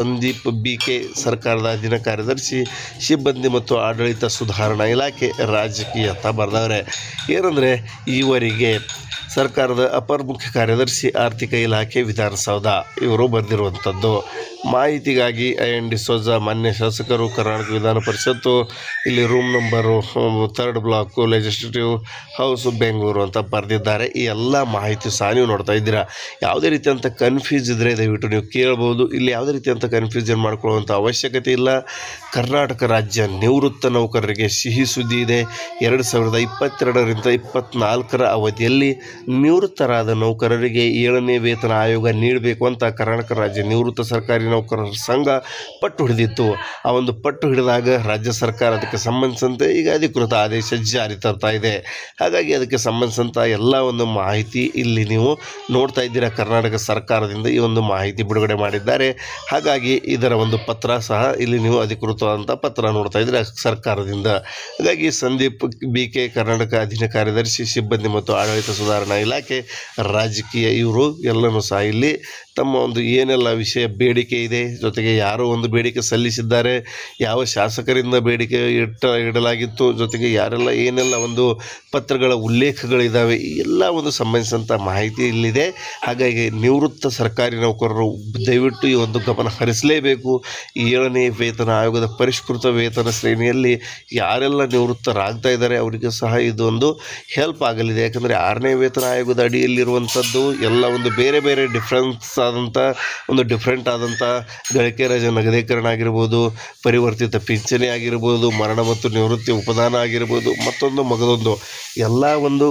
Sandeep BK ಸರ್ಕಾರದ ಅಧೀನ ಕಾರ್ಯದರ್ಶಿ ಸಿಬ್ಬಂದಿ ಮತ್ತು ಆಡಳಿತ ಸುಧಾರಣಾ ಇಲಾಖೆ ರಾಜಕೀಯ ಅಂತ ಬರೆದವ್ರೆ. ಏನಂದರೆ ಈವರೆಗೆ ಸರ್ಕಾರದ ಅಪರ ಮುಖ್ಯ ಕಾರ್ಯದರ್ಶಿ ಆರ್ಥಿಕ ಇಲಾಖೆ ವಿಧಾನಸೌಧ ಇವರು ಬರೆದಿರುವಂಥದ್ದು. ಮಾಹಿತಿಗಾಗಿ IN ಡಿಸೋಜ ಮಾನ್ಯ ಶಾಸಕರು ಕರ್ನಾಟಕ ವಿಧಾನ ಪರಿಷತ್ತು ಇಲ್ಲಿ room number 3rd block legislative house Bengaluru ಅಂತ ಬರೆದಿದ್ದಾರೆ. ಈ ಎಲ್ಲ ಮಾಹಿತಿ ಸಹ ನೀವು ನೋಡ್ತಾ ಇದ್ದೀರಾ. ಯಾವುದೇ ರೀತಿಯಂಥ ಕನ್ಫ್ಯೂಸ್ ಇದ್ದರೆ ದಯವಿಟ್ಟು ನೀವು ಕೇಳ್ಬೋದು. ಇಲ್ಲಿ ಯಾವುದೇ ರೀತಿಯಂಥ ಕನ್ಫ್ಯೂಷನ್ ಮಾಡ್ಕೊಳ್ಳುವಂಥ ಅವಶ್ಯಕತೆ ಇಲ್ಲ. ಕರ್ನಾಟಕ ರಾಜ್ಯ ನಿವೃತ್ತ ನೌಕರರಿಗೆ ಸಿಹಿ ಸುದ್ದಿ ಇದೆ. 2022ರಿಂದ 24ರ ಅವಧಿಯಲ್ಲಿ ನಿವೃತ್ತರಾದ ನೌಕರರಿಗೆ 7ನೇ ವೇತನ ಆಯೋಗ ನೀಡಬೇಕು ಅಂತ ಕರ್ನಾಟಕ ರಾಜ್ಯ ನಿವೃತ್ತ ಸರ್ಕಾರಿ ನೌಕರರ ಸಂಘ ಪಟ್ಟು ಹಿಡಿದಿತ್ತು. ಆ ಒಂದು ಪಟ್ಟು ಹಿಡಿದಾಗ ರಾಜ್ಯ ಸರ್ಕಾರ ಅದಕ್ಕೆ ಸಂಬಂಧಿಸಿದಂತೆ ಈಗ ಅಧಿಕೃತ ಆದೇಶ ಜಾರಿ ತರ್ತಾ ಇದೆ. ಹಾಗಾಗಿ ಅದಕ್ಕೆ ಸಂಬಂಧಿಸಿದಂಥ ಎಲ್ಲ ಒಂದು ಮಾಹಿತಿ ಇಲ್ಲಿ ನೀವು ನೋಡ್ತಾ ಇದ್ದೀರಾ. ಕರ್ನಾಟಕ ಸರ್ಕಾರದಿಂದ ಈ ಒಂದು ಮಾಹಿತಿ ಬಿಡುಗಡೆ ಮಾಡಿದ್ದಾರೆ. ಹಾಗಾಗಿ ಇದರ ಒಂದು ಪತ್ರ ಸಹ ಇಲ್ಲಿ ನೀವು ಅಧಿಕೃತವಾದಂಥ ಪತ್ರ ನೋಡ್ತಾ ಇದ್ದೀರಾ ಸರ್ಕಾರದಿಂದ. ಹಾಗಾಗಿ ಸಂದೀಪ್ ಬಿಕೆ ಕರ್ನಾಟಕ ಅಧೀನ ಕಾರ್ಯದರ್ಶಿ ಸಿಬ್ಬಂದಿ ಮತ್ತು ಆಡಳಿತ ಸುಧಾರಣಾ ಇಲಾಖೆ ರಾಜಕೀಯ ಇವರು ಎಲ್ಲನೂ ಸಹ ಇಲ್ಲಿ ತಮ್ಮ ಒಂದು ಏನೆಲ್ಲ ವಿಷಯ ಬೇಡಿಕೆ ಇದೆ, ಜೊತೆಗೆ ಯಾರೋ ಒಂದು ಬೇಡಿಕೆ ಸಲ್ಲಿಸಿದ್ದಾರೆ, ಯಾವ ಶಾಸಕರಿಂದ ಬೇಡಿಕೆ ಇಡಲಾಗಿತ್ತು, ಜೊತೆಗೆ ಯಾರೆಲ್ಲ ಏನೆಲ್ಲ ಒಂದು ಪತ್ರಗಳ ಉಲ್ಲೇಖಗಳಿದ್ದಾವೆ, ಈ ಎಲ್ಲ ಒಂದು ಸಂಬಂಧಿಸಿದಂಥ ಮಾಹಿತಿ ಇಲ್ಲಿದೆ. ಹಾಗಾಗಿ ನಿವೃತ್ತ ಸರ್ಕಾರಿ ನೌಕರರು ದಯವಿಟ್ಟು ಈ ಒಂದು ಗಮನ ಹರಿಸಲೇಬೇಕು. 7ನೇ ವೇತನ ಆಯೋಗದ ಪರಿಷ್ಕೃತ ವೇತನ ಶ್ರೇಣಿಯಲ್ಲಿ ಯಾರೆಲ್ಲ ನಿವೃತ್ತರಾಗ್ತಾ ಇದ್ದಾರೆ ಅವರಿಗೆ ಸಹ ಇದೊಂದು ಹೆಲ್ಪ್ ಆಗಲಿದೆ. ಯಾಕಂದರೆ 6ನೇ ವೇತನ ಆಯೋಗದ ಅಡಿಯಲ್ಲಿರುವಂಥದ್ದು ಎಲ್ಲ ಒಂದು ಬೇರೆ ಬೇರೆ ಡಿಫ್ರೆಂಟ್ ಆದಂಥ ಗಳಿಕೆ ರಜೆ ನಗದೀಕರಣ ಆಗಿರ್ಬೋದು, ಪರಿವರ್ತಿತ ಪಿಂಚಣಿ ಆಗಿರ್ಬೋದು, ಮರಣ ಮತ್ತು ನಿವೃತ್ತಿ ಉಪದಾನ ಆಗಿರ್ಬೋದು, ಮಗದೊಂದು ಎಲ್ಲ ಒಂದು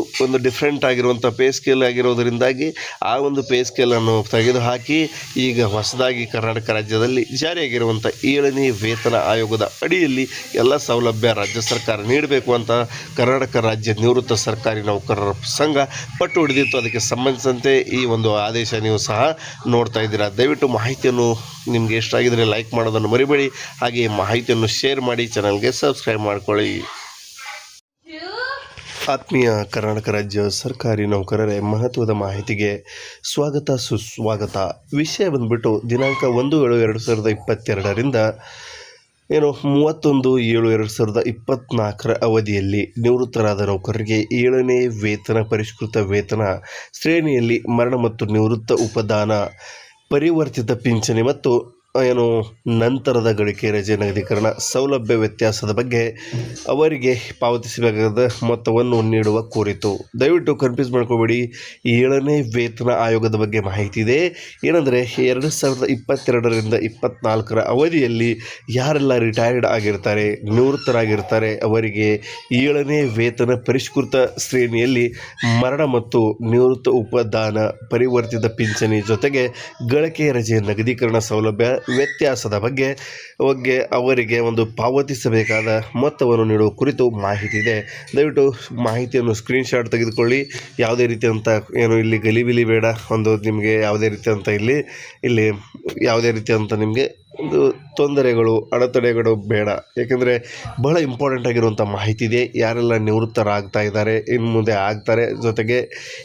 ಡಿಫ್ರೆಂಟ್ ಆಗಿರುವಂಥ ಪೇ ಸ್ಕೇಲ್ ಆಗಿರೋದರಿಂದಾಗಿ ಆ ಒಂದು ಪೇ ಸ್ಕೇಲನ್ನು ತೆಗೆದುಹಾಕಿ ಈಗ ಹೊಸದಾಗಿ ಕರ್ನಾಟಕ ರಾಜ್ಯದಲ್ಲಿ ಜಾರಿಯಾಗಿರುವಂಥ 7ನೇ ವೇತನ ಆಯೋಗದ ಅಡಿಯಲ್ಲಿ ಎಲ್ಲ ಸೌಲಭ್ಯ ರಾಜ್ಯ ಸರ್ಕಾರ ನೀಡಬೇಕು ಅಂತ ಕರ್ನಾಟಕ ರಾಜ್ಯ ನಿವೃತ್ತ ಸರ್ಕಾರಿ ನೌಕರರ ಸಂಘ ಪಟ್ಟು ಹಿಡಿದಿತ್ತು. ಅದಕ್ಕೆ ಸಂಬಂಧಿಸಿದಂತೆ ಈ ಒಂದು ಆದೇಶ ನೀವು ಸಹ ನೋಡ್ತಾ ಇದ್ದೀರಾ. ದಯವಿಟ್ಟು ಮಾಹಿತಿಯನ್ನು ನಿಮಗೆ ಇಷ್ಟ ಆಗಿದರೆ ಲೈಕ್ ಮಾಡೋದನ್ನು ಮರಿಬೇಡಿ. ಹಾಗೆ ಮಾಹಿತಿಯನ್ನು ಶೇರ್ ಮಾಡಿ, ಚಾನಲ್ಗೆ ಸಬ್ಸ್ಕ್ರೈಬ್ ಮಾಡ್ಕೊಳ್ಳಿ. ಆತ್ಮೀಯ ಕರ್ನಾಟಕ ರಾಜ್ಯ ಸರ್ಕಾರಿ ನೌಕರರೇ, ಮಹತ್ವದ ಮಾಹಿತಿಗೆ ಸ್ವಾಗತ ಸುಸ್ವಾಗತ. ವಿಷಯ ಬಂದುಬಿಟ್ಟು ದಿನಾಂಕ 1/7/2022ರಿಂದ 31/7/2024 ಅವಧಿಯಲ್ಲಿ ನಿವೃತ್ತರಾದ ನೌಕರರಿಗೆ 7ನೇ ವೇತನ ಪರಿಷ್ಕೃತ ವೇತನ ಶ್ರೇಣಿಯಲ್ಲಿ ಮರಣ ಮತ್ತು ನಿವೃತ್ತ ಉಪದಾನ, ಪರಿವರ್ತಿತ ಪಿಂಚಣಿ ಮತ್ತು ನಂತರದ ಗಳಿಕೆ ರಜೆ ನಗದೀಕರಣ ಸೌಲಭ್ಯ ವ್ಯತ್ಯಾಸದ ಬಗ್ಗೆ ಅವರಿಗೆ ಪಾವತಿಸಬೇಕಾದ ಮೊತ್ತವನ್ನು ನೀಡುವ ಕುರಿತು. ದಯವಿಟ್ಟು ಕನ್ಫ್ಯೂಸ್ ಮಾಡ್ಕೋಬೇಡಿ. 7ನೇ ವೇತನ ಆಯೋಗದ ಬಗ್ಗೆ ಮಾಹಿತಿ ಇದೆ. ಏನಂದರೆ 2022ರಿಂದ 24ರ ಅವಧಿಯಲ್ಲಿ ಯಾರೆಲ್ಲ ರಿಟೈರ್ಡ್ ಆಗಿರ್ತಾರೆ, ನಿವೃತ್ತರಾಗಿರ್ತಾರೆ, ಅವರಿಗೆ 7ನೇ ವೇತನ ಪರಿಷ್ಕೃತ ಶ್ರೇಣಿಯಲ್ಲಿ ಮರಣ ಮತ್ತು ನಿವೃತ್ತ ಉಪದಾನ, ಪರಿವರ್ತಿತ ಪಿಂಚಣಿ ಜೊತೆಗೆ ಗಳಿಕೆ ರಜೆ ನಗದೀಕರಣ ಸೌಲಭ್ಯ ವ್ಯತ್ಯಾಸದ ಬಗ್ಗೆ ಅವರಿಗೆ ಒಂದು ಪಾವತಿಸಬೇಕಾದ ಮೊತ್ತವನ್ನು ನೀಡುವ ಕುರಿತು ಮಾಹಿತಿ ಇದೆ. ದಯವಿಟ್ಟು ಮಾಹಿತಿಯನ್ನು ಸ್ಕ್ರೀನ್ಶಾಟ್ ತೆಗೆದುಕೊಳ್ಳಿ. ಯಾವುದೇ ರೀತಿಯಂಥ ಇಲ್ಲಿ ಗಲಿಬಿಲಿ ಬೇಡ. ನಿಮಗೆ ಯಾವುದೇ ರೀತಿಯಂಥ ಇಲ್ಲಿ ಯಾವುದೇ ರೀತಿಯಂಥ ನಿಮಗೆ ಒಂದು ತೊಂದರೆಗಳು, ಅಡೆತಡೆಗಳು ಬೇಡ. ಏಕೆಂದರೆ ಬಹಳ ಇಂಪಾರ್ಟೆಂಟ್ ಆಗಿರುವಂಥ ಮಾಹಿತಿ ಇದೆ. ಯಾರೆಲ್ಲ ನಿವೃತ್ತರಾಗ್ತಾ ಇದ್ದಾರೆ, ಇನ್ನು ಮುಂದೆ ಆಗ್ತಾರೆ, ಜೊತೆಗೆ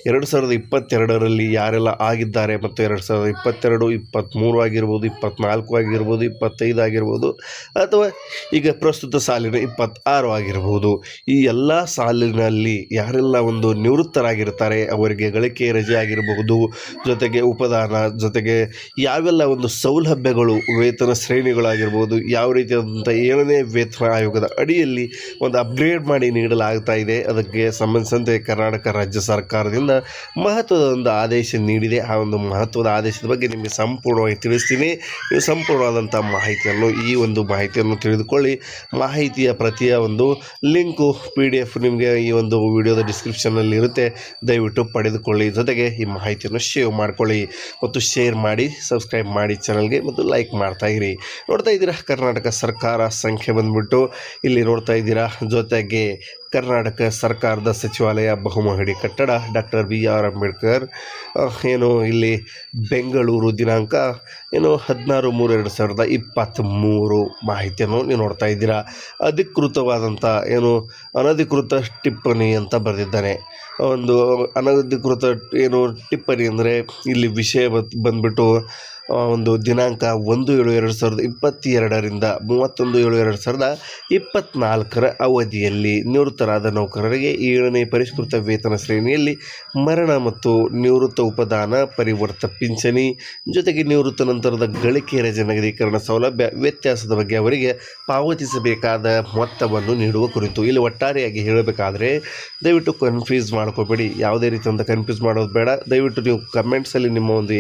2022ರಲ್ಲಿ ಯಾರೆಲ್ಲ ಆಗಿದ್ದಾರೆ ಮತ್ತು 2022, 23 ಆಗಿರ್ಬೋದು, 24 ಆಗಿರ್ಬೋದು, 25 ಆಗಿರ್ಬೋದು, ಅಥವಾ ಈಗ ಪ್ರಸ್ತುತ ಸಾಲಿನ 26 ಆಗಿರ್ಬೋದು, ಈ ಎಲ್ಲ ಸಾಲಿನಲ್ಲಿ ಯಾರೆಲ್ಲ ಒಂದು ನಿವೃತ್ತರಾಗಿರ್ತಾರೆ ಅವರಿಗೆ ಗಳಿಕೆ ರಜೆ ಆಗಿರಬಹುದು, ಜೊತೆಗೆ ಉಪದಾನ, ಜೊತೆಗೆ ಯಾವೆಲ್ಲ ಒಂದು ಸೌಲಭ್ಯಗಳು ವೇತನ ಶ್ರೇಣಿಗಳಾಗಿರ್ಬೋದು, ಯಾವ ರೀತಿಯಾದಂಥ 7ನೇ ವೇತನ ಆಯೋಗದ ಅಡಿಯಲ್ಲಿ ಒಂದು ಅಪ್ಗ್ರೇಡ್ ಮಾಡಿ ನೀಡಲಾಗ್ತಾ ಇದೆ. ಅದಕ್ಕೆ ಸಂಬಂಧಿಸಿದಂತೆ ಕರ್ನಾಟಕ ರಾಜ್ಯ ಸರ್ಕಾರದಿಂದ ಮಹತ್ವದ ಒಂದು ಆದೇಶ ನೀಡಿದೆ. ಆ ಒಂದು ಮಹತ್ವದ ಆದೇಶದ ಬಗ್ಗೆ ನಿಮಗೆ ಸಂಪೂರ್ಣವಾಗಿ ತಿಳಿಸ್ತೀನಿ. ನೀವು ಸಂಪೂರ್ಣವಾದಂಥ ಮಾಹಿತಿಯನ್ನು ತಿಳಿದುಕೊಳ್ಳಿ. ಮಾಹಿತಿಯ ಪ್ರತಿಯ ಒಂದು ಲಿಂಕು PDF ನಿಮಗೆ ಈ ಒಂದು ವಿಡಿಯೋದ ಡಿಸ್ಕ್ರಿಪ್ಷನ್ನಲ್ಲಿ ಇರುತ್ತೆ. ದಯವಿಟ್ಟು ಪಡೆದುಕೊಳ್ಳಿ. ಜೊತೆಗೆ ಈ ಮಾಹಿತಿಯನ್ನು ಸೇವ್ ಮಾಡ್ಕೊಳ್ಳಿ ಮತ್ತು ಶೇರ್ ಮಾಡಿ, ಸಬ್ಸ್ಕ್ರೈಬ್ ಮಾಡಿ ಚಾನಲ್ಗೆ ಮತ್ತು ಲೈಕ್ ಮಾಡ್ತಾ ಇರಿ. ನೋಡ್ತಾ ಇದ್ದೀರಾ ಕರ್ನಾಟಕ ಸರ್ಕಾರ ಸಂಖ್ಯೆ ಬಂದ್ಬಿಟ್ಟು ಇಲ್ಲಿ ನೋಡ್ತಾ ಇದ್ದೀರಾ. ಜೊತೆಗೆ ಕರ್ನಾಟಕ ಸರ್ಕಾರದ ಸಚಿವಾಲಯ ಬಹುಮಹಡಿ ಕಟ್ಟಡ ಡಾಕ್ಟರ್ BR ಅಂಬೇಡ್ಕರ್ ಇಲ್ಲಿ ಬೆಂಗಳೂರು ದಿನಾಂಕ 16/3/2023 ಮಾಹಿತಿಯನ್ನು ನೀವು ನೋಡ್ತಾ ಇದ್ದೀರಾ. ಅಧಿಕೃತವಾದಂಥ ಅನಧಿಕೃತ ಟಿಪ್ಪಣಿ ಅಂತ ಬರೆದಿದ್ದಾನೆ. ಒಂದು ಅನಧಿಕೃತ ಟಿಪ್ಪಣಿ ಅಂದರೆ ಇಲ್ಲಿ ವಿಷಯ ಬಂದ್ಬಿಟ್ಟು ಒಂದು ದಿನಾಂಕ 1/7/2022ರಿಂದ 31/7/2024 ಅವಧಿಯಲ್ಲಿ ನಿವೃತ್ತರಾದ ನೌಕರರಿಗೆ 7ನೇ ಪರಿಷ್ಕೃತ ವೇತನ ಶ್ರೇಣಿಯಲ್ಲಿ ಮರಣ ಮತ್ತು ನಿವೃತ್ತ ಉಪದಾನ, ಪರಿವರ್ತ ಪಿಂಚಣಿ ಜೊತೆಗೆ ನಿವೃತ್ತ ನಂತರದ ಗಳಿಕೆ ರಜೆ ನಗದೀಕರಣ ಸೌಲಭ್ಯ ವ್ಯತ್ಯಾಸದ ಬಗ್ಗೆ ಅವರಿಗೆ ಪಾವತಿಸಬೇಕಾದ ಮೊತ್ತವನ್ನು ನೀಡುವ ಕುರಿತು. ಇಲ್ಲಿ ಒಟ್ಟಾರೆಯಾಗಿ ಹೇಳಬೇಕಾದ್ರೆ ದಯವಿಟ್ಟು ಕನ್ಫ್ಯೂಸ್ ಮಾಡ್ಕೋಬೇಡಿ, ಯಾವುದೇ ರೀತಿಯಿಂದ ಕನ್ಫ್ಯೂಸ್ ಮಾಡೋದು ಬೇಡ. ದಯವಿಟ್ಟು ನೀವು ಕಮೆಂಟ್ಸಲ್ಲಿ ನಿಮ್ಮ ಒಂದು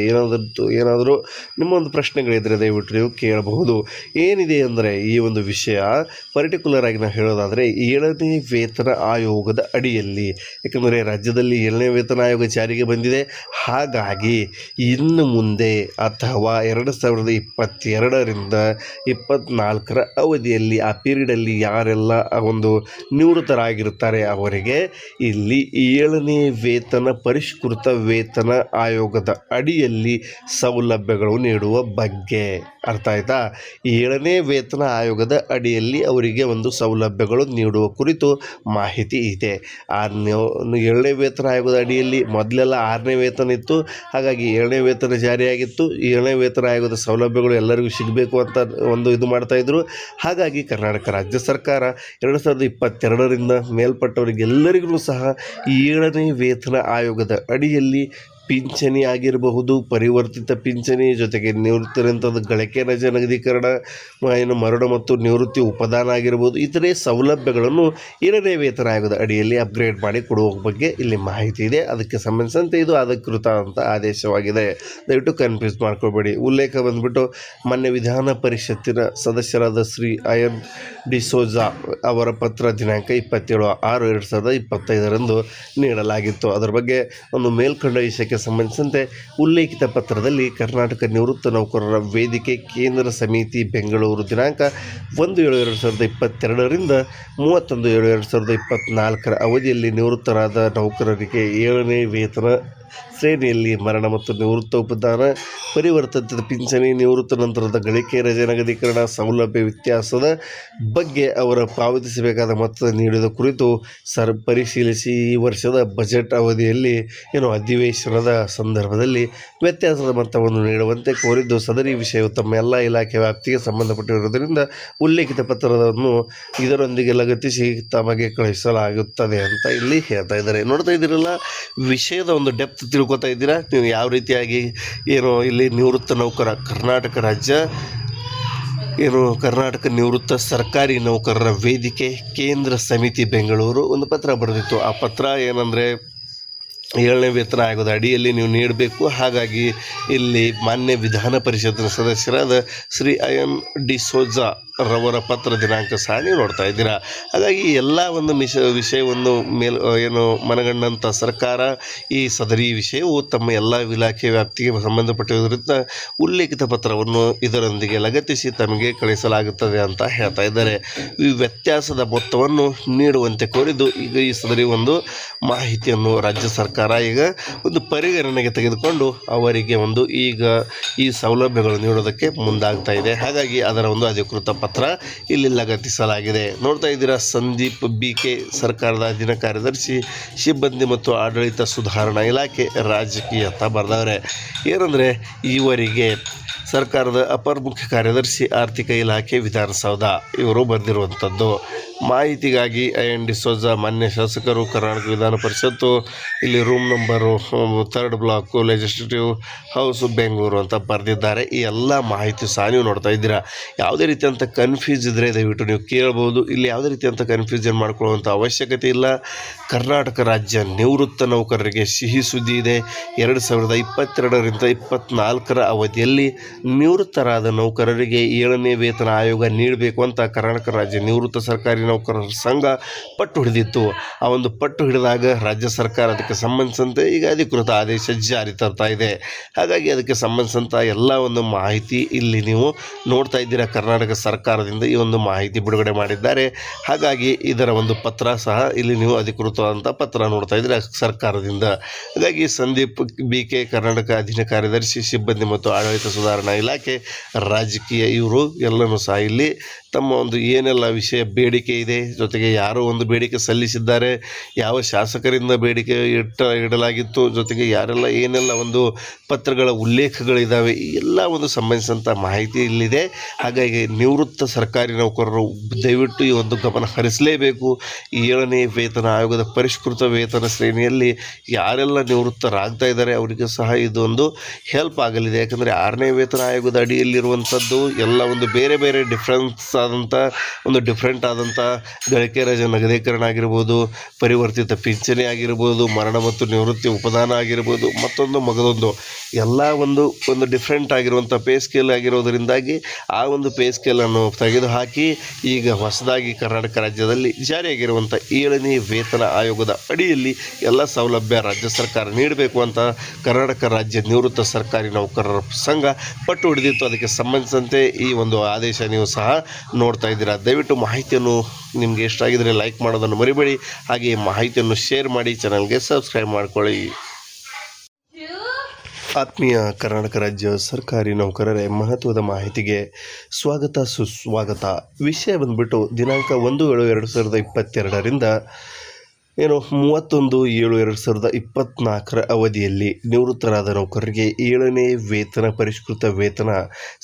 ಏನಾದರೂ ನಿಮ್ಮ ಒಂದು ಪ್ರಶ್ನೆಗಳಿದ್ದರೆ ದಯವಿಟ್ಟು ನೀವು ಕೇಳಬಹುದು. ಏನಿದೆ ಅಂದರೆ ಈ ಒಂದು ವಿಷಯ ಪರ್ಟಿಕ್ಯುಲರ್ ಆಗಿ ನಾವು ಹೇಳೋದಾದರೆ 7ನೇ ವೇತನ ಆಯೋಗದ ಅಡಿಯಲ್ಲಿ, ಯಾಕಂದರೆ ರಾಜ್ಯದಲ್ಲಿ 7ನೇ ವೇತನ ಆಯೋಗ ಜಾರಿಗೆ ಬಂದಿದೆ. ಹಾಗಾಗಿ ಇನ್ನು ಮುಂದೆ ಅಥವಾ 2022ರಿಂದ 24 ಅವಧಿಯಲ್ಲಿ ಆ ಪೀರಿಯಡಲ್ಲಿ ಯಾರೆಲ್ಲ ಒಂದು ನಿವೃತ್ತರಾಗಿರ್ತಾರೆ ಅವರಿಗೆ ಇಲ್ಲಿ 7ನೇ ವೇತನ ಪರಿಷ್ಕೃತ ವೇತನ ಆಯೋಗದ ಅಡಿಯಲ್ಲಿ ಸೌಲಭ್ಯಗಳು ನೀಡುವ ಬಗ್ಗೆ, ಅರ್ಥ ಆಯ್ತಾ? 7ನೇ ವೇತನ ಆಯೋಗದ ಅಡಿಯಲ್ಲಿ ಅವರಿಗೆ ಒಂದು ಸೌಲಭ್ಯಗಳು ನೀಡುವ ಕುರಿತು ಮಾಹಿತಿ ಇದೆ. 7ನೇ ವೇತನ ಆಯೋಗದ ಅಡಿಯಲ್ಲಿ ಮೊದಲೆಲ್ಲ 6ನೇ ವೇತನ ಇತ್ತು. ಹಾಗಾಗಿ 7ನೇ ವೇತನ ಜಾರಿಯಾಗಿತ್ತು. 7ನೇ ವೇತನ ಆಯೋಗದ ಸೌಲಭ್ಯಗಳು ಎಲ್ಲರಿಗೂ ಸಿಗಬೇಕು ಅಂತ ಒಂದು ಇದು ಮಾಡ್ತಾಯಿದ್ರು. ಹಾಗಾಗಿ ಕರ್ನಾಟಕ ರಾಜ್ಯ ಸರ್ಕಾರ 2022ರಿಂದ ಮೇಲ್ಪಟ್ಟವರಿಗೆಲ್ಲರಿಗೂ ಸಹ 7ನೇ ವೇತನ ಆಯೋಗದ ಅಡಿಯಲ್ಲಿ ಪಿಂಚಣಿ ಆಗಿರಬಹುದು, ಪರಿವರ್ತಿತ ಪಿಂಚಣಿ ಜೊತೆಗೆ ನಿವೃತ್ತಿ ನಂತರದ ಗಳಿಕೆ ರಜೆ ನಗದೀಕರಣ, ಮರಣ ಮತ್ತು ನಿವೃತ್ತಿ ಉಪದಾನ ಆಗಿರ್ಬೋದು, ಇತರೆ ಸೌಲಭ್ಯಗಳನ್ನು 7ನೇ ವೇತನ ಆಯೋಗದ ಅಡಿಯಲ್ಲಿ ಅಪ್ಗ್ರೇಡ್ ಮಾಡಿ ಕೊಡುವ ಬಗ್ಗೆ ಇಲ್ಲಿ ಮಾಹಿತಿ ಇದೆ. ಅದಕ್ಕೆ ಸಂಬಂಧಿಸಿದಂತೆ ಇದು ಅಧಿಕೃತ ಅಂತ ಆದೇಶವಾಗಿದೆ. ದಯವಿಟ್ಟು ಕನ್ಫ್ಯೂಸ್ ಮಾಡ್ಕೋಬೇಡಿ. ಉಲ್ಲೇಖ ಬಂದ್ಬಿಟ್ಟು ಮೊನ್ನೆ ವಿಧಾನ ಪರಿಷತ್ತಿನ ಸದಸ್ಯರಾದ ಶ್ರೀ ಅಯನ್ ಡಿಸೋಜಾ ಅವರ ಪತ್ರ ದಿನಾಂಕ 27/6/2025 ನೀಡಲಾಗಿತ್ತು. ಅದರ ಬಗ್ಗೆ ಒಂದು ಮೇಲ್ಕಂಡ ವಿಷಯಕ್ಕೆ ಸಂಬಂಧಿಸಿದಂತೆ ಉಲ್ಲೇಖಿತ ಪತ್ರದಲ್ಲಿ ಕರ್ನಾಟಕ ನಿವೃತ್ತ ನೌಕರರ ವೇದಿಕೆ ಕೇಂದ್ರ ಸಮಿತಿ ಬೆಂಗಳೂರು ದಿನಾಂಕ 1/7/2022ರಿಂದ 31/7/2024 ಅವಧಿಯಲ್ಲಿ ನಿವೃತ್ತರಾದ ನೌಕರರಿಗೆ 7ನೇ ವೇತನ ಶ್ರೇಣಿಯಲ್ಲಿ ಮರಣ ಮತ್ತು ನಿವೃತ್ತ ಉಪದಾನ, ಪರಿವರ್ತಿತ ಪಿಂಚಣಿ, ನಿವೃತ್ತ ನಂತರದ ಗಳಿಕೆ ರಜೆ ನಗದೀಕರಣ ಸೌಲಭ್ಯ ವ್ಯತ್ಯಾಸದ ಬಗ್ಗೆ ಅವರ ಪಾವತಿಸಬೇಕಾದ ಮೊತ್ತದ ನೀಡಿದ ಕುರಿತು ಪರಿಶೀಲಿಸಿ ಈ ವರ್ಷದ ಬಜೆಟ್ ಅವಧಿಯಲ್ಲಿ ಅಧಿವೇಶನದ ಸಂದರ್ಭದಲ್ಲಿ ವ್ಯತ್ಯಾಸದ ಮೊತ್ತವನ್ನು ನೀಡುವಂತೆ ಕೋರಿದ್ದು, ಸದರಿ ವಿಷಯವು ತಮ್ಮ ಎಲ್ಲ ಇಲಾಖೆ ವ್ಯಾಪ್ತಿಗೆ ಸಂಬಂಧಪಟ್ಟಿರುವುದರಿಂದ ಉಲ್ಲೇಖಿತ ಪತ್ರವನ್ನು ಇದರೊಂದಿಗೆ ಲಗತ್ತಿಸಿ ತಮಗೆ ಕಳಿಸಲಾಗುತ್ತದೆ ಅಂತ ಇಲ್ಲಿ ಹೇಳ್ತಾ ಇದ್ದಾರೆ. ನೋಡ್ತಾ ಇದ್ದೀರಲ್ಲ, ವಿಷಯದ ಒಂದು ಡೆಪ್ತ್ ತಿಳ್ಕೊತಾ ಇದ್ದೀರಾ ನೀವು ಯಾವ ರೀತಿಯಾಗಿ ಇಲ್ಲಿ ನಿವೃತ್ತ ನೌಕರ ಕರ್ನಾಟಕ ರಾಜ್ಯ ಕರ್ನಾಟಕ ನಿವೃತ್ತ ಸರ್ಕಾರಿ ನೌಕರರ ವೇದಿಕೆ ಕೇಂದ್ರ ಸಮಿತಿ ಬೆಂಗಳೂರು ಒಂದು ಪತ್ರ ಬರೆದಿತ್ತು. ಆ ಪತ್ರ ಏನಂದರೆ 7ನೇ ವೇತನ ಆಯೋಗದ ಅಡಿಯಲ್ಲಿ ನೀವು ನೀಡಬೇಕು. ಹಾಗಾಗಿ ಇಲ್ಲಿ ಮಾನ್ಯ ವಿಧಾನ ಪರಿಷತ್ತಿನ ಸದಸ್ಯರಾದ ಶ್ರೀ ಅಯನ್ ಡಿಸೋಜಾ ರವರ ಪತ್ರ ದಿನಾಂಕ ಸಹ ನೀವು ನೋಡ್ತಾ ಇದ್ದೀರಾ. ಹಾಗಾಗಿ ಎಲ್ಲ ಒಂದು ವಿಷಯವನ್ನು ಮನಗಂಡಂಥ ಸರ್ಕಾರ ಈ ಸದರಿ ವಿಷಯವು ತಮ್ಮ ಎಲ್ಲ ಇಲಾಖೆ ವ್ಯಾಪ್ತಿಗೆ ಸಂಬಂಧಪಟ್ಟಿರುವುದರಿಂದ ಉಲ್ಲೇಖಿತ ಪತ್ರವನ್ನು ಇದರೊಂದಿಗೆ ಲಗತ್ತಿಸಿ ತಮಗೆ ಕಳಿಸಲಾಗುತ್ತದೆ ಅಂತ ಹೇಳ್ತಾ ಇದ್ದಾರೆ. ಈ ವ್ಯತ್ಯಾಸದ ಮೊತ್ತವನ್ನು ನೀಡುವಂತೆ ಕೋರಿದ್ದು ಈಗ ಈ ಸದರಿ ಒಂದು ಮಾಹಿತಿಯನ್ನು ರಾಜ್ಯ ಸರ್ಕಾರ ಈಗ ಒಂದು ಪರಿಗಣನೆಗೆ ತೆಗೆದುಕೊಂಡು ಅವರಿಗೆ ಈಗ ಈ ಸೌಲಭ್ಯಗಳು ನೀಡೋದಕ್ಕೆ ಮುಂದಾಗ್ತಾ ಇದೆ. ಹಾಗಾಗಿ ಅದರ ಒಂದು ಅಧಿಕೃತ ಪತ್ರ ಇಲ್ಲಿ ಲಗತ್ತಿಸಲಾಗಿದೆ. ನೋಡ್ತಾ ಇದ್ದೀರಾ, ಸಂದೀಪ್ BK ಸರ್ಕಾರದ ಅಧೀನ ಕಾರ್ಯದರ್ಶಿ ಸಿಬ್ಬಂದಿ ಮತ್ತು ಆಡಳಿತ ಸುಧಾರಣಾ ಇಲಾಖೆ ರಾಜಕೀಯ ಅಂತ ಬರೆದವ್ರೆ. ಏನಂದರೆ ಇವರಿಗೆ ಸರ್ಕಾರದ ಅಪರ ಮುಖ್ಯ ಕಾರ್ಯದರ್ಶಿ ಆರ್ಥಿಕ ಇಲಾಖೆ ವಿಧಾನಸೌಧ ಇವರು ಬರೆದಿರುವಂಥದ್ದು. ಮಾಹಿತಿಗಾಗಿ ಅಯನ್ ಡಿಸೋಜಾ ಮಾನ್ಯ ಶಾಸಕರು ಕರ್ನಾಟಕ ವಿಧಾನ ಪರಿಷತ್ತು ಇಲ್ಲಿ room number 3rd block legislative house Bengaluru ಅಂತ ಬರೆದಿದ್ದಾರೆ. ಈ ಎಲ್ಲ ಮಾಹಿತಿ ಸಹ ನೀವು ನೋಡ್ತಾ ಇದ್ದೀರಾ. ಯಾವುದೇ ರೀತಿಯಂಥ ಕನ್ಫ್ಯೂಸ್ ಇದ್ದರೆ ದಯವಿಟ್ಟು ನೀವು ಕೇಳ್ಬೋದು. ಇಲ್ಲಿ ಯಾವುದೇ ರೀತಿಯಂಥ ಕನ್ಫ್ಯೂಷನ್ ಮಾಡ್ಕೊಳ್ಳುವಂಥ ಅವಶ್ಯಕತೆ ಇಲ್ಲ. ಕರ್ನಾಟಕ ರಾಜ್ಯ ನಿವೃತ್ತ ನೌಕರರಿಗೆ ಸಿಹಿ ಸುದ್ದಿ ಇದೆ. 2022ರಿಂದ 24 ಅವಧಿಯಲ್ಲಿ ನಿವೃತ್ತರಾದ ನೌಕರರಿಗೆ 7ನೇ ವೇತನ ಆಯೋಗ ನೀಡಬೇಕು ಅಂತ ಕರ್ನಾಟಕ ರಾಜ್ಯ ನಿವೃತ್ತ ಸರ್ಕಾರಿ ನೌಕರರ ಸಂಘ ಪಟ್ಟು ಹಿಡಿದಿತ್ತು. ಆ ಒಂದು ಪಟ್ಟು ಹಿಡಿದಾಗ ರಾಜ್ಯ ಸರ್ಕಾರ ಅದಕ್ಕೆ ಸಂಬಂಧಿಸಿದಂತೆ ಈಗ ಅಧಿಕೃತ ಆದೇಶ ಜಾರಿ ತರ್ತಾ ಇದೆ. ಹಾಗಾಗಿ ಅದಕ್ಕೆ ಸಂಬಂಧಿಸಿದಂಥ ಎಲ್ಲ ಒಂದು ಮಾಹಿತಿ ಇಲ್ಲಿ ನೀವು ನೋಡ್ತಾ ಇದ್ದೀರಾ. ಕರ್ನಾಟಕ ಸರ್ಕಾರದಿಂದ ಈ ಒಂದು ಮಾಹಿತಿ ಬಿಡುಗಡೆ ಮಾಡಿದ್ದಾರೆ. ಹಾಗಾಗಿ ಇದರ ಒಂದು ಪತ್ರ ಸಹ ಇಲ್ಲಿ ನೀವು ಅಧಿಕೃತವಾದಂಥ ಪತ್ರ ನೋಡ್ತಾ ಇದ್ದೀರಾ ಸರ್ಕಾರದಿಂದ. ಹಾಗಾಗಿ ಸಂದೀಪ್ BK ಕರ್ನಾಟಕ ಅಧೀನ ಕಾರ್ಯದರ್ಶಿ ಸಿಬ್ಬಂದಿ ಮತ್ತು ಆಡಳಿತ ಸುಧಾರಣಾ ಇಲಾಖೆ, ರಾಜಕೀಯ ಇವರು ಎಲ್ಲನೂ ಸಹ ಇಲ್ಲಿ ತಮ್ಮ ಒಂದು ಏನೆಲ್ಲ ವಿಷಯ ಬೇಡಿಕೆ ಇದೆ, ಜೊತೆಗೆ ಯಾರೋ ಒಂದು ಬೇಡಿಕೆ ಸಲ್ಲಿಸಿದ್ದಾರೆ, ಯಾವ ಶಾಸಕರಿಂದ ಬೇಡಿಕೆ ಇಡಲಾಗಿತ್ತು, ಜೊತೆಗೆ ಯಾರೆಲ್ಲ ಏನೆಲ್ಲ ಒಂದು ಪತ್ರಗಳ ಉಲ್ಲೇಖಗಳಿದ್ದಾವೆ, ಈ ಎಲ್ಲ ಒಂದು ಸಂಬಂಧಿಸಿದಂಥ ಮಾಹಿತಿ ಇಲ್ಲಿದೆ. ಹಾಗಾಗಿ ನಿವೃತ್ತ ಸರ್ಕಾರಿ ನೌಕರರು ದಯವಿಟ್ಟು ಈ ಒಂದು ಗಮನ ಹರಿಸಲೇಬೇಕು. ಈ 7ನೇ ವೇತನ ಆಯೋಗದ ಪರಿಷ್ಕೃತ ವೇತನ ಶ್ರೇಣಿಯಲ್ಲಿ ಯಾರೆಲ್ಲ ನಿವೃತ್ತರಾಗ್ತಾ ಇದ್ದಾರೆ ಅವರಿಗೆ ಸಹ ಇದೊಂದು ಹೆಲ್ಪ್ ಆಗಲಿದೆ. ಯಾಕಂದರೆ 6ನೇ ವೇತನ ಆಯೋಗದ ಅಡಿಯಲ್ಲಿರುವಂಥದ್ದು ಎಲ್ಲ ಒಂದು ಬೇರೆ ಬೇರೆ ಡಿಫ್ರೆಂಟ್ ಆದಂಥ ಗಳಿಕೆ ರಜೆ ನಗದೀಕರಣ ಆಗಿರ್ಬೋದು, ಪರಿವರ್ತಿತ ಪಿಂಚಣಿ ಆಗಿರ್ಬೋದು, ಮರಣ ಮತ್ತು ನಿವೃತ್ತಿ ಉಪದಾನ ಆಗಿರ್ಬೋದು, ಮಗದೊಂದು ಎಲ್ಲ ಒಂದು ಡಿಫ್ರೆಂಟ್ ಆಗಿರುವಂಥ ಪೇ ಸ್ಕೇಲ್ ಆಗಿರೋದರಿಂದಾಗಿ ಆ ಒಂದು ಪೇ ಸ್ಕೇಲನ್ನು ತೆಗೆದುಹಾಕಿ ಈಗ ಹೊಸದಾಗಿ ಕರ್ನಾಟಕ ರಾಜ್ಯದಲ್ಲಿ ಜಾರಿಯಾಗಿರುವಂಥ 7ನೇ ವೇತನ ಆಯೋಗದ ಅಡಿಯಲ್ಲಿ ಎಲ್ಲ ಸೌಲಭ್ಯ ರಾಜ್ಯ ಸರ್ಕಾರ ನೀಡಬೇಕು ಅಂತ ಕರ್ನಾಟಕ ರಾಜ್ಯ ನಿವೃತ್ತ ಸರ್ಕಾರಿ ನೌಕರರ ಸಂಘ ಪಟ್ಟು ಹಿಡಿದಿತ್ತು. ಅದಕ್ಕೆ ಸಂಬಂಧಿಸಿದಂತೆ ಈ ಒಂದು ಆದೇಶ ನೀವು ಸಹ ನೋಡ್ತಾ ಇದ್ದೀರಾ. ದಯವಿಟ್ಟು ಮಾಹಿತಿಯನ್ನು ನಿಮಗೆ ಇಷ್ಟ ಆಗಿದರೆ ಲೈಕ್ ಮಾಡೋದನ್ನು ಮರಿಬೇಡಿ. ಹಾಗೆ ಮಾಹಿತಿಯನ್ನು ಶೇರ್ ಮಾಡಿ, ಚಾನಲ್ಗೆ ಸಬ್ಸ್ಕ್ರೈಬ್ ಮಾಡ್ಕೊಳ್ಳಿ. ಆತ್ಮೀಯ ಕರ್ನಾಟಕ ರಾಜ್ಯ ಸರ್ಕಾರಿ ನೌಕರರೇ, ಮಹತ್ವದ ಮಾಹಿತಿಗೆ ಸ್ವಾಗತ ಸುಸ್ವಾಗತ. ವಿಷಯ ಬಂದುಬಿಟ್ಟು ದಿನಾಂಕ 1/7/2022ರಿಂದ 31/7/2024 ಅವಧಿಯಲ್ಲಿ ನಿವೃತ್ತರಾದ ನೌಕರರಿಗೆ 7ನೇ ವೇತನ ಪರಿಷ್ಕೃತ ವೇತನ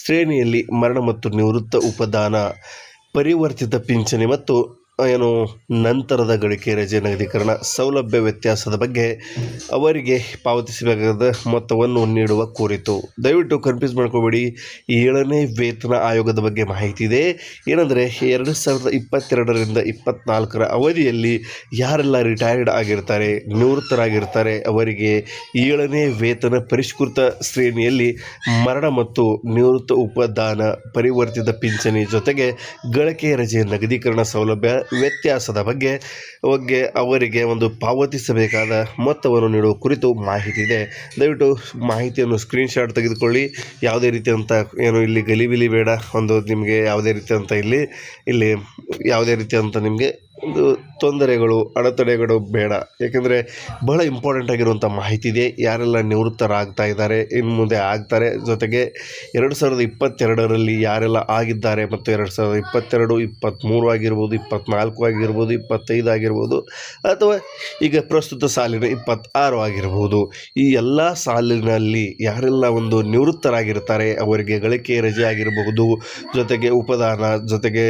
ಶ್ರೇಣಿಯಲ್ಲಿ ಮರಣ ಮತ್ತು ನಿವೃತ್ತ ಉಪದಾನ, ಪರಿವರ್ತಿತ ಪಿಂಚಣಿ ಮತ್ತು ನಂತರದ ಗಳಿಕೆ ರಜೆ ನಗದೀಕರಣ ಸೌಲಭ್ಯ ವ್ಯತ್ಯಾಸದ ಬಗ್ಗೆ ಅವರಿಗೆ ಪಾವತಿಸಬೇಕಾದ ಮೊತ್ತವನ್ನು ನೀಡುವ ಕುರಿತು. ದಯವಿಟ್ಟು ಕನ್ಫ್ಯೂಸ್ ಮಾಡ್ಕೋಬೇಡಿ. 7ನೇ ವೇತನ ಆಯೋಗದ ಬಗ್ಗೆ ಮಾಹಿತಿ ಇದೆ. ಏನಂದರೆ 2022ರಿಂದ 2024 ಅವಧಿಯಲ್ಲಿ ಯಾರೆಲ್ಲ ರಿಟೈರ್ಡ್ ಆಗಿರ್ತಾರೆ, ನಿವೃತ್ತರಾಗಿರ್ತಾರೆ, ಅವರಿಗೆ 7ನೇ ವೇತನ ಪರಿಷ್ಕೃತ ಶ್ರೇಣಿಯಲ್ಲಿ ಮರಣ ಮತ್ತು ನಿವೃತ್ತ ಉಪದಾನ, ಪರಿವರ್ತಿತ ಪಿಂಚಣಿ ಜೊತೆಗೆ ಗಳಿಕೆ ರಜೆ ನಗದೀಕರಣ ಸೌಲಭ್ಯ ವ್ಯತ್ಯಾಸದ ಬಗ್ಗೆ ಅವರಿಗೆ ಒಂದು ಪಾವತಿಸಬೇಕಾದ ಮೊತ್ತವನ್ನು ನೀಡುವ ಕುರಿತು ಮಾಹಿತಿ ಇದೆ. ದಯವಿಟ್ಟು ಮಾಹಿತಿಯನ್ನು ಸ್ಕ್ರೀನ್ಶಾಟ್ ತೆಗೆದುಕೊಳ್ಳಿ. ಯಾವುದೇ ರೀತಿಯಂಥ ಇಲ್ಲಿ ಗಲಿಬಿಲಿ ಬೇಡ. ನಿಮಗೆ ಯಾವುದೇ ರೀತಿಯಂಥ ಇಲ್ಲಿ ಯಾವುದೇ ರೀತಿಯಂಥ ನಿಮಗೆ ಒಂದು ತೊಂದರೆಗಳು, ಅಡೆತಡೆಗಳು ಬೇಡ. ಏಕೆಂದರೆ ಬಹಳ ಇಂಪಾರ್ಟೆಂಟ್ ಆಗಿರುವಂಥ ಮಾಹಿತಿ ಇದೆ. ಯಾರೆಲ್ಲ ನಿವೃತ್ತರಾಗ್ತಾ ಇದ್ದಾರೆ, ಇನ್ನು ಮುಂದೆ ಆಗ್ತಾರೆ, ಜೊತೆಗೆ 2022ರಲ್ಲಿ ಯಾರೆಲ್ಲ ಆಗಿದ್ದಾರೆ ಮತ್ತು 2022, 23 ಆಗಿರ್ಬೋದು, 24 ಆಗಿರ್ಬೋದು, 25 ಆಗಿರ್ಬೋದು, ಅಥವಾ ಈಗ ಪ್ರಸ್ತುತ ಸಾಲಿನ 26 ಆಗಿರ್ಬೋದು, ಈ ಎಲ್ಲ ಸಾಲಿನಲ್ಲಿ ಯಾರೆಲ್ಲ ಒಂದು ನಿವೃತ್ತರಾಗಿರ್ತಾರೆ ಅವರಿಗೆ ಗಳಿಕೆ ರಜೆ ಆಗಿರಬಹುದು, ಜೊತೆಗೆ ಉಪದಾನ, ಜೊತೆಗೆ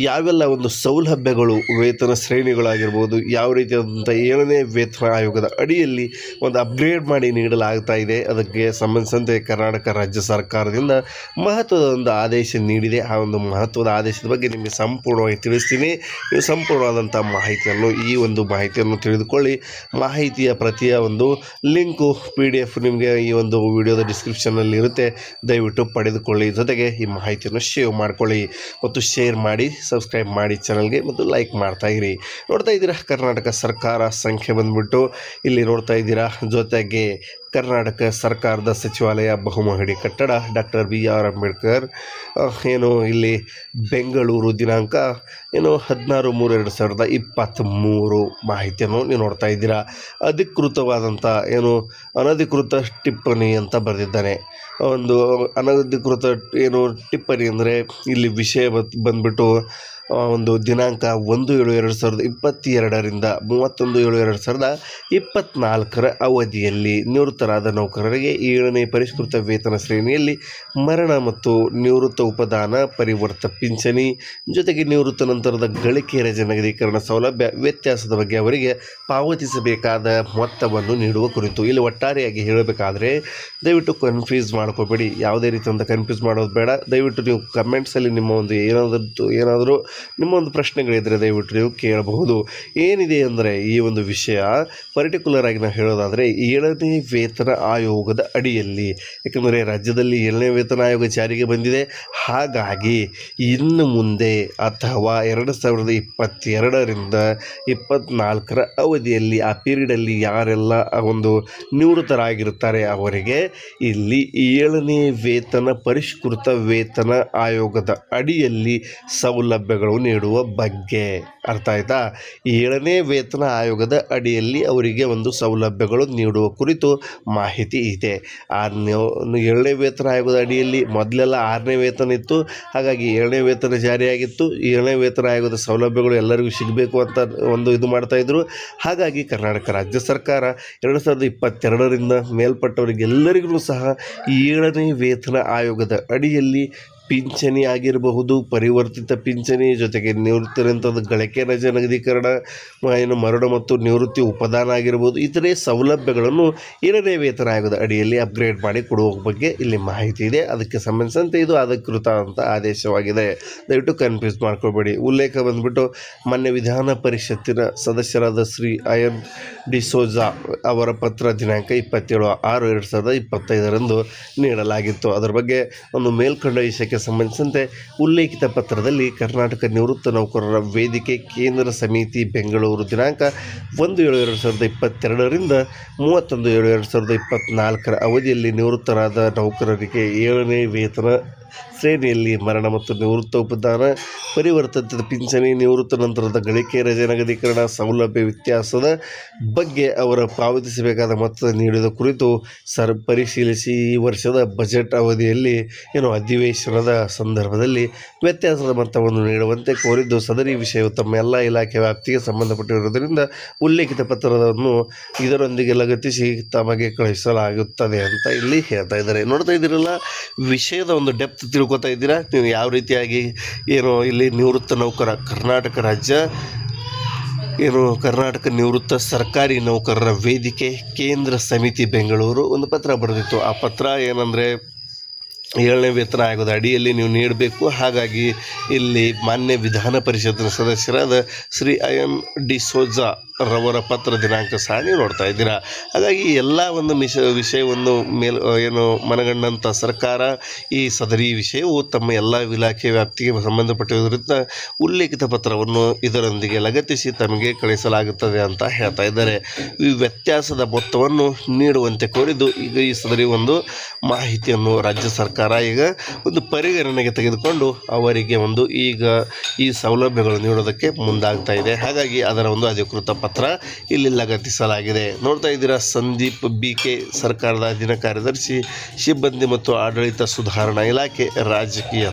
ಯಾವೆಲ್ಲ ಒಂದು ಸೌಲಭ್ಯಗಳು ವೇತನ ಶ್ರೇಣಿಗಳಾಗಿರ್ಬೋದು, ಯಾವ ರೀತಿಯಾದಂಥ 7ನೇ ವೇತನ ಆಯೋಗದ ಅಡಿಯಲ್ಲಿ ಒಂದು ಅಪ್ಗ್ರೇಡ್ ಮಾಡಿ ನೀಡಲಾಗ್ತಾ ಇದೆ. ಅದಕ್ಕೆ ಸಂಬಂಧಿಸಿದಂತೆ ಕರ್ನಾಟಕ ರಾಜ್ಯ ಸರ್ಕಾರದಿಂದ ಮಹತ್ವದ ಒಂದು ಆದೇಶ ನೀಡಿದೆ. ಆ ಒಂದು ಮಹತ್ವದ ಆದೇಶದ ಬಗ್ಗೆ ನಿಮಗೆ ಸಂಪೂರ್ಣವಾಗಿ ತಿಳಿಸ್ತೀನಿ. ನೀವು ಸಂಪೂರ್ಣವಾದಂಥ ಈ ಒಂದು ಮಾಹಿತಿಯನ್ನು ತಿಳಿದುಕೊಳ್ಳಿ. ಮಾಹಿತಿಯ ಪ್ರತಿಯ ಒಂದು ಲಿಂಕು PDF ನಿಮಗೆ ಈ ಒಂದು ವಿಡಿಯೋದ ಡಿಸ್ಕ್ರಿಪ್ಷನ್ನಲ್ಲಿ ಇರುತ್ತೆ. ದಯವಿಟ್ಟು ಪಡೆದುಕೊಳ್ಳಿ. ಜೊತೆಗೆ ಈ ಮಾಹಿತಿಯನ್ನು ಸೇವ್ ಮಾಡ್ಕೊಳ್ಳಿ ಮತ್ತು ಶೇರ್ ಮಾಡಿ, ಸಬ್ಸ್ಕ್ರೈಬ್ ಮಾಡಿ ಚಾನಲ್ಗೆ ಮತ್ತು ಲೈಕ್ ಮಾಡ್ತಾ ಇರಿ. ನೋಡ್ತಾ ಇದ್ದೀರಾ ಕರ್ನಾಟಕ ಸರ್ಕಾರ ಸಂಖ್ಯೆ ಬಂದ್ಬಿಟ್ಟು ಇಲ್ಲಿ ನೋಡ್ತಾ ಇದ್ದೀರಾ. ಜೊತೆಗೆ ಕರ್ನಾಟಕ ಸರ್ಕಾರದ ಸಚಿವಾಲಯ ಬಹುಮಹಡಿ ಕಟ್ಟಡ ಡಾಕ್ಟರ್ BR ಅಂಬೇಡ್ಕರ್ ಇಲ್ಲಿ ಬೆಂಗಳೂರು ದಿನಾಂಕ 16/3/2023 ಮಾಹಿತಿಯನ್ನು ನೀವು ನೋಡ್ತಾ ಇದ್ದೀರಾ. ಅಧಿಕೃತವಾದಂಥ ಅನಧಿಕೃತ ಟಿಪ್ಪಣಿ ಅಂತ ಬರೆದಿದ್ದಾನೆ. ಒಂದು ಅನಧಿಕೃತ ಟಿಪ್ಪಣಿ ಅಂದರೆ ಇಲ್ಲಿ ವಿಷಯ ಬಂದ್ಬಿಟ್ಟು ಒಂದು ದಿನಾಂಕ 1/7/2022ರಿಂದ 31/7/2024 ಅವಧಿಯಲ್ಲಿ ನಿವೃತ್ತರಾದ ನೌಕರರಿಗೆ 7ನೇ ಪರಿಷ್ಕೃತ ವೇತನ ಶ್ರೇಣಿಯಲ್ಲಿ ಮರಣ ಮತ್ತು ನಿವೃತ್ತ ಉಪದಾನ, ಪರಿವರ್ತಿತ ಪಿಂಚಣಿ ಜೊತೆಗೆ ನಿವೃತ್ತ ನಂತರದ ಗಳಿಕೆ ರಜೆ ನಗದೀಕರಣ ಸೌಲಭ್ಯ ವ್ಯತ್ಯಾಸದ ಬಗ್ಗೆ ಅವರಿಗೆ ಪಾವತಿಸಬೇಕಾದ ಮೊತ್ತವನ್ನು ನೀಡುವ ಕುರಿತು. ಇಲ್ಲಿ ಒಟ್ಟಾರೆಯಾಗಿ ಹೇಳಬೇಕಾದ್ರೆ ದಯವಿಟ್ಟು ಕನ್ಫ್ಯೂಸ್ ಮಾಡ್ಕೋಬೇಡಿ. ಯಾವುದೇ ರೀತಿಯಿಂದ ಕನ್ಫ್ಯೂಸ್ ಮಾಡೋದು ಬೇಡ. ದಯವಿಟ್ಟು ನೀವು ಕಮೆಂಟ್ಸಲ್ಲಿ ನಿಮ್ಮ ಒಂದು ಏನಾದರೂ ನಿಮ್ಮ ಒಂದು ಪ್ರಶ್ನೆಗಳಿದ್ದರೆ ದಯವಿಟ್ಟು ನೀವು ಕೇಳಬಹುದು. ಏನಿದೆ ಅಂದರೆ ಈ ಒಂದು ವಿಷಯ ಪರ್ಟಿಕ್ಯುಲರ್ ಆಗಿ ನಾವು ಹೇಳೋದಾದರೆ 7ನೇ ವೇತನ ಆಯೋಗದ ಅಡಿಯಲ್ಲಿ, ಏಕೆಂದರೆ ರಾಜ್ಯದಲ್ಲಿ 7ನೇ ವೇತನ ಆಯೋಗ ಜಾರಿಗೆ ಬಂದಿದೆ. ಹಾಗಾಗಿ ಇನ್ನು ಮುಂದೆ ಅಥವಾ 2022ರಿಂದ 2024 ಅವಧಿಯಲ್ಲಿ ಆ ಪೀರಿಯಡಲ್ಲಿ ಯಾರೆಲ್ಲ ಒಂದು ನಿವೃತ್ತರಾಗಿರುತ್ತಾರೆ ಅವರಿಗೆ ಇಲ್ಲಿ 7ನೇ ವೇತನ ಪರಿಷ್ಕೃತ ವೇತನ ಆಯೋಗದ ಅಡಿಯಲ್ಲಿ ಸೌಲಭ್ಯಗಳು ನೀಡುವ ಬಗ್ಗೆ. ಅರ್ಥ ಆಯ್ತಾ? 7ನೇ ವೇತನ ಆಯೋಗದ ಅಡಿಯಲ್ಲಿ ಅವರಿಗೆ ಒಂದು ಸೌಲಭ್ಯಗಳು ನೀಡುವ ಕುರಿತು ಮಾಹಿತಿ ಇದೆ. 7ನೇ ವೇತನ ಆಯೋಗದ ಅಡಿಯಲ್ಲಿ ಮೊದಲೆಲ್ಲ 6ನೇ ವೇತನ ಇತ್ತು. ಹಾಗಾಗಿ 7ನೇ ವೇತನ ಜಾರಿಯಾಗಿತ್ತು. 7ನೇ ವೇತನ ಆಯೋಗದ ಸೌಲಭ್ಯಗಳು ಎಲ್ಲರಿಗೂ ಸಿಗಬೇಕು ಅಂತ ಇದು ಮಾಡ್ತಾಯಿದ್ರು. ಹಾಗಾಗಿ ಕರ್ನಾಟಕ ರಾಜ್ಯ ಸರ್ಕಾರ 2022ರಿಂದ ಮೇಲ್ಪಟ್ಟವರಿಗೆಲ್ಲರಿಗೂ ಸಹ 7ನೇ ವೇತನ ಆಯೋಗದ ಅಡಿಯಲ್ಲಿ ಪಿಂಚಣಿ ಆಗಿರಬಹುದು, ಪರಿವರ್ತಿತ ಪಿಂಚಣಿ ಜೊತೆಗೆ ನಿವೃತ್ತರಂಥದ್ದು ಗಳಿಕೆ ರಜೆ ನಗದೀಕರಣ, ಮರಣ ಮತ್ತು ನಿವೃತ್ತಿ ಉಪದಾನ ಆಗಿರ್ಬೋದು, ಇತರೆ ಸೌಲಭ್ಯಗಳನ್ನು 7ನೇ ವೇತನ ಆಯೋಗದ ಅಡಿಯಲ್ಲಿ ಅಪ್ಗ್ರೇಡ್ ಮಾಡಿ ಕೊಡುವ ಬಗ್ಗೆ ಇಲ್ಲಿ ಮಾಹಿತಿ ಇದೆ. ಅದಕ್ಕೆ ಸಂಬಂಧಿಸಿದಂತೆ ಇದು ಅಧಿಕೃತ ಅಂತ ಆದೇಶವಾಗಿದೆ. ದಯವಿಟ್ಟು ಕನ್ಫ್ಯೂಸ್ ಮಾಡ್ಕೋಬೇಡಿ. ಉಲ್ಲೇಖ ಬಂದ್ಬಿಟ್ಟು ಮೊನ್ನೆ ವಿಧಾನ ಪರಿಷತ್ತಿನ ಸದಸ್ಯರಾದ ಶ್ರೀ ಅಯನ್ ಡಿಸೋಜಾ ಅವರ ಪತ್ರ ದಿನಾಂಕ 27/6/2025 ನೀಡಲಾಗಿತ್ತು. ಅದರ ಬಗ್ಗೆ ಒಂದು ಮೇಲ್ಕಂಡ ವಿಷಯಕ್ಕೆ ಸಂಬಂಧಿಸಿದಂತೆ ಉಲ್ಲೇಖಿತ ಪತ್ರದಲ್ಲಿ ಕರ್ನಾಟಕ ನಿವೃತ್ತ ನೌಕರರ ವೇದಿಕೆ ಕೇಂದ್ರ ಸಮಿತಿ ಬೆಂಗಳೂರು ದಿನಾಂಕ 1/7/2022ರಿಂದ 31/7/2024 ಅವಧಿಯಲ್ಲಿ ನಿವೃತ್ತರಾದ ನೌಕರರಿಗೆ 7ನೇ ವೇತನ ಶ್ರೇಣಿಯಲ್ಲಿ ಮರಣ ಮತ್ತು ನಿವೃತ್ತ ಉಪದಾನ, ಪರಿವರ್ತಿತ ಪಿಂಚಣಿ, ನಿವೃತ್ತ ನಂತರದ ಗಳಿಕೆ ರಜೆ ನಗದೀಕರಣ ಸೌಲಭ್ಯ ವ್ಯತ್ಯಾಸದ ಬಗ್ಗೆ ಅವರ ಪಾವತಿಸಬೇಕಾದ ಮೊತ್ತದ ನೀಡಿದ ಕುರಿತು ಪರಿಶೀಲಿಸಿ ಈ ವರ್ಷದ ಬಜೆಟ್ ಅವಧಿಯಲ್ಲಿ ಅಧಿವೇಶನದ ಸಂದರ್ಭದಲ್ಲಿ ವ್ಯತ್ಯಾಸದ ಮೊತ್ತವನ್ನು ನೀಡುವಂತೆ ಕೋರಿದ್ದು, ಸದರಿ ವಿಷಯವು ತಮ್ಮ ಎಲ್ಲ ಇಲಾಖೆ ವ್ಯಾಪ್ತಿಗೆ ಸಂಬಂಧಪಟ್ಟಿರುವುದರಿಂದ ಉಲ್ಲೇಖಿತ ಪತ್ರವನ್ನು ಇದರೊಂದಿಗೆ ಲಗತ್ತಿಸಿ ತಮಗೆ ಕಳಿಸಲಾಗುತ್ತದೆ ಅಂತ ಇಲ್ಲಿ ಹೇಳ್ತಾ ಇದ್ದಾರೆ. ನೋಡ್ತಾ ಇದ್ದೀರಲ್ಲ, ವಿಷಯದ ಒಂದು ಡೆಪ್ತ್ ತಿಳ್ಕೊತಾ ಇದ್ದೀರಾ ನೀವು ಯಾವ ರೀತಿಯಾಗಿ ಇಲ್ಲಿ ನಿವೃತ್ತ ನೌಕರ ಕರ್ನಾಟಕ ನಿವೃತ್ತ ಸರ್ಕಾರಿ ನೌಕರರ ವೇದಿಕೆ ಕೇಂದ್ರ ಸಮಿತಿ ಬೆಂಗಳೂರು ಒಂದು ಪತ್ರ ಬರೆದಿತ್ತು. ಆ ಪತ್ರ ಏನಂದರೆ 7ನೇ ವೇತನ ಆಯೋಗದ ಅಡಿಯಲ್ಲಿ ನೀವು ನೀಡಬೇಕು. ಹಾಗಾಗಿ ಇಲ್ಲಿ ಮಾನ್ಯ ವಿಧಾನ ಪರಿಷತ್ತಿನ ಸದಸ್ಯರಾದ ಶ್ರೀ ಅಯನ್ ಡಿಸೋಜಾ ರವರ ಪತ್ರ ದಿನಾಂಕ ಸಹ ನೀವು ನೋಡ್ತಾ ಇದ್ದೀರಾ. ಹಾಗಾಗಿ ಎಲ್ಲ ಒಂದು ವಿಷಯವನ್ನು ಮನಗಂಡಂಥ ಸರ್ಕಾರ ಈ ಸದರಿ ವಿಷಯವು ತಮ್ಮ ಎಲ್ಲ ಇಲಾಖೆ ವ್ಯಾಪ್ತಿಗೆ ಸಂಬಂಧಪಟ್ಟಿರುವುದರಿಂದ ಉಲ್ಲೇಖಿತ ಪತ್ರವನ್ನು ಇದರೊಂದಿಗೆ ಲಗತ್ತಿಸಿ ತಮಗೆ ಕಳಿಸಲಾಗುತ್ತದೆ ಅಂತ ಹೇಳ್ತಾ ಇದ್ದಾರೆ. ಈ ವ್ಯತ್ಯಾಸದ ಮೊತ್ತವನ್ನು ನೀಡುವಂತೆ ಕೋರಿದ್ದು ಈಗ ಈ ಸದರಿ ಒಂದು ಮಾಹಿತಿಯನ್ನು ರಾಜ್ಯ ಸರ್ಕಾರ ಈಗ ಒಂದು ಪರಿಗಣನೆಗೆ ತೆಗೆದುಕೊಂಡು ಅವರಿಗೆ ಈಗ ಈ ಸೌಲಭ್ಯಗಳು ನೀಡೋದಕ್ಕೆ ಮುಂದಾಗ್ತಾ ಇದೆ. ಹಾಗಾಗಿ ಅದರ ಒಂದು ಅಧಿಕೃತ ಪತ್ರ ಇಲ್ಲಿ ಲಗತ್ತಿಸಲಾಗಿದೆ. ನೋಡ್ತಾ ಇದ್ದೀರಾ, ಸಂದೀಪ್ BK ಸರ್ಕಾರದ ಅಧೀನ ಕಾರ್ಯದರ್ಶಿ, ಸಿಬ್ಬಂದಿ ಮತ್ತು ಆಡಳಿತ ಸುಧಾರಣಾ ಇಲಾಖೆ, ರಾಜಕೀಯ